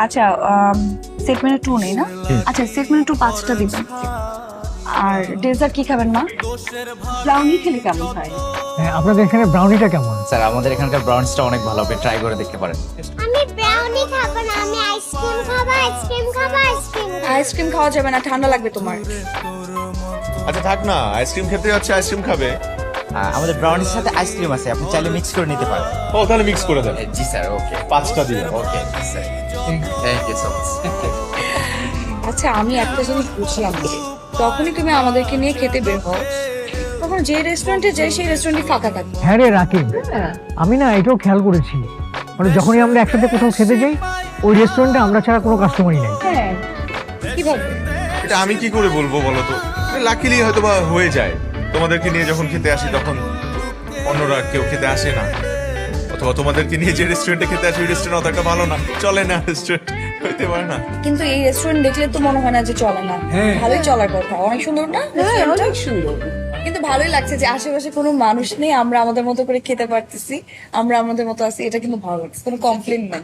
আচ্ছা set menu 2 নেই না? আচ্ছা সেট মেনু 2 5টা দিবেন। আর ডেজার্ট কি খাবেন মা? ব্রাউনি খেলে কেমন হয়? হ্যাঁ, আপনাদের এখানে ব্রাউনিটা কেমন? স্যার আমাদের এখানকার ব্রাউনিটা অনেক ভালো, আপনি ট্রাই করে দেখতে পারেন। আমি ব্রাউনি খাবো না, আমি আইসক্রিম খাবো, আইসক্রিম খাবো, আইসক্রিম। আইসক্রিম খাওয়া যাবে না, ঠান্ডা লাগবে তোমার। আচ্ছা থাক না, আইসক্রিম খেতে যাচ্ছে, আইসক্রিম খাবে। আমাদের ব্রাউনির সাথে আইসক্রিম আছে, আপনি চাইলে মিক্স করে নিতে পারেন। ও তাহলে মিক্স করে দেন। জি স্যার, ওকে। 5টা দিবেন। Okay sir, thank you so much. আচ্ছা আমি একটা জিনিস বুঝলাম না, যখনই তুমি আমাদেরকে নিয়ে খেতে বের হও তখন যে রেস্টুরেন্টে যাই সেই রেস্টুরেন্টই ফাঁকা থাকে। হ্যাঁ রে রাকিব, আমি না এটাও খেয়াল করেছি, মানে যখনই আমরা একসাথে কোথাও খেতে যাই ওই রেস্টুরেন্টে আমরা ছাড়া কোনো কাস্টমারই নাই। হ্যাঁ কিভাবে? এটা আমি কি করে বলবো বলো তো? লাকিলি হয়তো বা হয়ে যায়, তোমাদেরকে নিয়ে যখন খেতে আসি তখন অন্যরা কেউ খেতে আসে না, অথবা তোমাদেরকে নিয়ে যে রেস্টুরেন্টে খেতে আসি ওই রেস্টুরেন্ট অতটা ভালো না, চলে না, রেস্টুরেন্ট হইতে পারে না। কিন্তু এই রেস্টুরেন্ট দেখলে তো মনে হয় না যে চলে না, ভালোই চলার কথা। অনেক সুন্দর না? অনেক সুন্দর। কিন্তু ভালোই লাগছে যে আশেপাশে কোনো মানুষ নেই, আমরা আমাদের মতো করে খেতে পারতেছি, আমরা আমাদের মতো আছি, এটা কিন্তু ভালো লাগছে, কোনো কমপ্লেন নাই।